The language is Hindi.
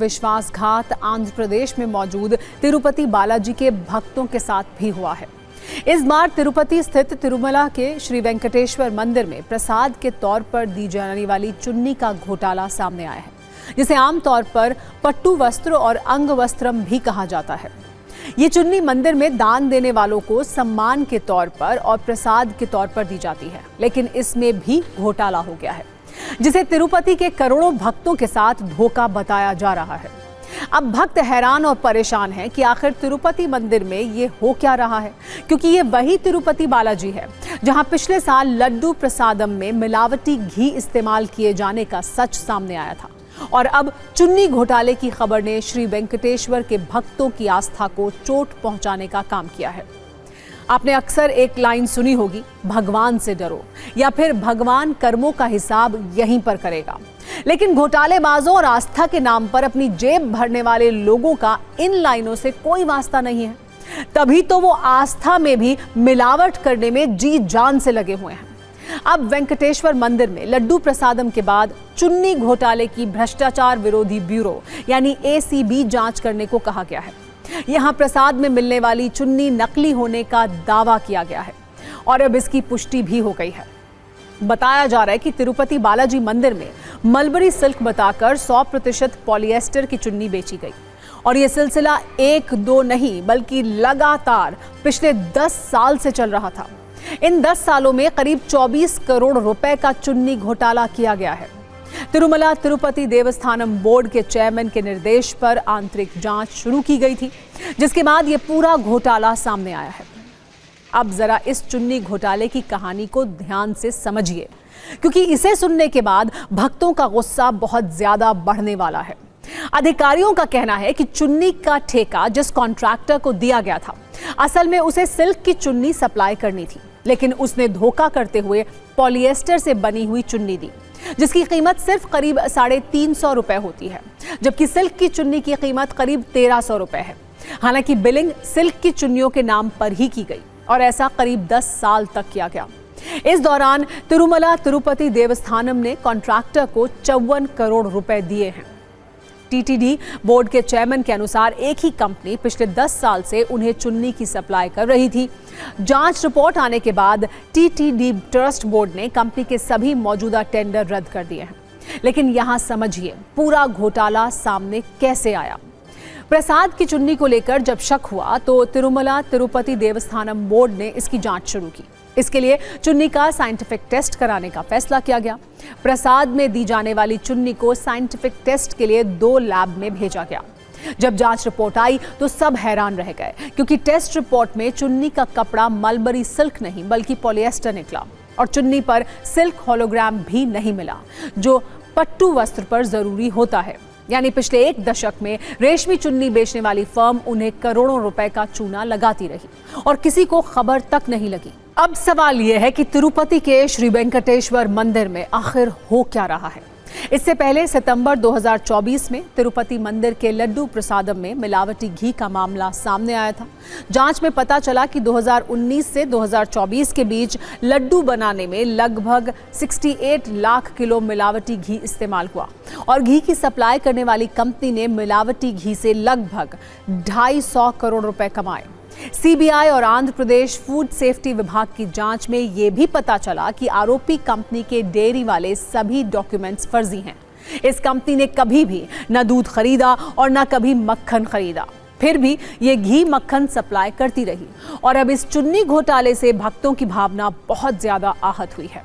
विश्वासघात आंध्र प्रदेश में मौजूद तिरुपति बालाजी के भक्तों के साथ भी हुआ है। इस बार तिरुपति स्थित तिरुमला के श्री वेंकटेश्वर मंदिर में प्रसाद के तौर पर दी जाने वाली चुन्नी का घोटाला सामने आया है, जिसे आमतौर पर पट्टू वस्त्र और अंग वस्त्रम भी कहा जाता है। ये चुन्नी मंदिर में दान देने वालों को सम्मान के तौर पर और प्रसाद के तौर पर दी जाती है, लेकिन इसमें भी घोटाला हो गया है, जिसे तिरुपति के करोड़ों भक्तों के साथ धोखा बताया जा रहा है। अब भक्त हैरान और परेशान हैं कि आखिर तिरुपति मंदिर में ये हो क्या रहा है, क्योंकि ये वही तिरुपति बालाजी है जहां पिछले साल लड्डू प्रसादम में मिलावटी घी इस्तेमाल किए जाने का सच सामने आया था। और अब चुन्नी घोटाले की खबर ने श्री वेंकटेश्वर के भक्तों की आस्था को चोट पहुंचाने का काम किया है। आपने अक्सर एक लाइन सुनी होगी, भगवान से डरो, या फिर भगवान कर्मों का हिसाब यहीं पर करेगा। लेकिन घोटालेबाजों और आस्था के नाम पर अपनी जेब भरने वाले लोगों का इन लाइनों से कोई वास्ता नहीं है, तभी तो वो आस्था में भी मिलावट करने में जी जान से लगे हुए हैं। अब वेंकटेश्वर मंदिर में लड्डू प्रसादम के बाद चुन्नी घोटाले की भ्रष्टाचार विरोधी ब्यूरो यानी ACB जांच करने को कहा गया है। यहां प्रसाद में मिलने वाली चुन्नी नकली होने का दावा किया गया है और अब इसकी पुष्टि भी हो गई है। बताया जा रहा है कि तिरुपति बालाजी मंदिर में मलबरी सिल्क बताकर 100% पॉलिएस्टर की चुन्नी बेची गई और यह सिलसिला 1-2 नहीं बल्कि लगातार पिछले 10 साल से चल रहा था। इन 10 सालों में करीब 24 करोड़ रुपए का चुन्नी घोटाला किया गया है। तिरुमला तिरुपति देवस्थानम बोर्ड के चेयरमैन के निर्देश पर आंतरिक जांच शुरू की गई थी, जिसके बाद यह पूरा घोटाला सामने आया है। अब जरा इस चुन्नी घोटाले की कहानी को ध्यान से समझिए, क्योंकि इसे सुनने के बाद भक्तों का गुस्सा बहुत ज्यादा बढ़ने वाला है। अधिकारियों का कहना है कि चुन्नी का ठेका जिस कॉन्ट्रैक्टर को दिया गया था, असल में उसे सिल्क की चुन्नी सप्लाई करनी थी, लेकिन उसने धोखा करते हुए पॉलिएस्टर से बनी हुई चुन्नी दी, जिसकी कीमत सिर्फ करीब 350 रुपए होती है, जबकि सिल्क की चुन्नी की कीमत करीब 1300 रुपए है। हालांकि बिलिंग सिल्क की चुन्नियों के नाम पर ही की गई और ऐसा करीब 10 साल तक किया गया। इस दौरान तिरुमला तिरुपति देवस्थानम ने कॉन्ट्रैक्टर को 54 करोड़ रुपए दिए हैं। TTD बोर्ड के चेयरमैन के अनुसार एक ही कंपनी पिछले 10 साल से उन्हें चुन्नी की सप्लाई कर रही थी। जांच रिपोर्ट आने के बाद TTD ट्रस्ट बोर्ड ने कंपनी के सभी मौजूदा टेंडर रद्द कर दिए हैं। लेकिन यहां समझिए पूरा घोटाला सामने कैसे आया। प्रसाद की चुन्नी को लेकर जब शक हुआ तो तिरुमला तिरुपति देवस्थानम बोर्ड ने इसकी जांच शुरू की। इसके लिए चुन्नी का साइंटिफिक टेस्ट कराने का फैसला किया गया। प्रसाद में दी जाने वाली चुन्नी को साइंटिफिक टेस्ट के लिए 2 लैब में भेजा गया। जब जांच रिपोर्ट आई तो सब हैरान रह गए, क्योंकि टेस्ट रिपोर्ट में चुन्नी का कपड़ा मलबरी सिल्क नहीं बल्कि पॉलिएस्टर निकला और चुन्नी पर सिल्क होलोग्राम भी नहीं मिला, जो पट्टू वस्त्र पर जरूरी होता है। यानी पिछले 1 दशक में रेशमी चुन्नी बेचने वाली फर्म उन्हें करोड़ों रुपए का चूना लगाती रही और किसी को खबर तक नहीं लगी। अब सवाल यह है कि तिरुपति के श्री वेंकटेश्वर मंदिर में आखिर हो क्या रहा है। इससे पहले सितंबर 2024 में तिरुपति मंदिर के लड्डू प्रसादम में मिलावटी घी का मामला सामने आया था। जांच में पता चला कि 2019 से 2024 के बीच लड्डू बनाने में लगभग 68 लाख किलो मिलावटी घी इस्तेमाल हुआ और घी की सप्लाई करने वाली कंपनी ने मिलावटी घी से लगभग 250 करोड़ रुपए कमाए। CBI और आंध्र प्रदेश फूड सेफ्टी विभाग की जांच में यह भी पता चला कि आरोपी कंपनी के डेयरी वाले सभी डॉक्यूमेंट्स फर्जी हैं। इस कंपनी ने कभी भी न दूध खरीदा और न कभी मक्खन खरीदा, फिर भी ये घी मक्खन सप्लाई करती रही और अब इस चुन्नी घोटाले से भक्तों की भावना बहुत ज्यादा आहत हुई है।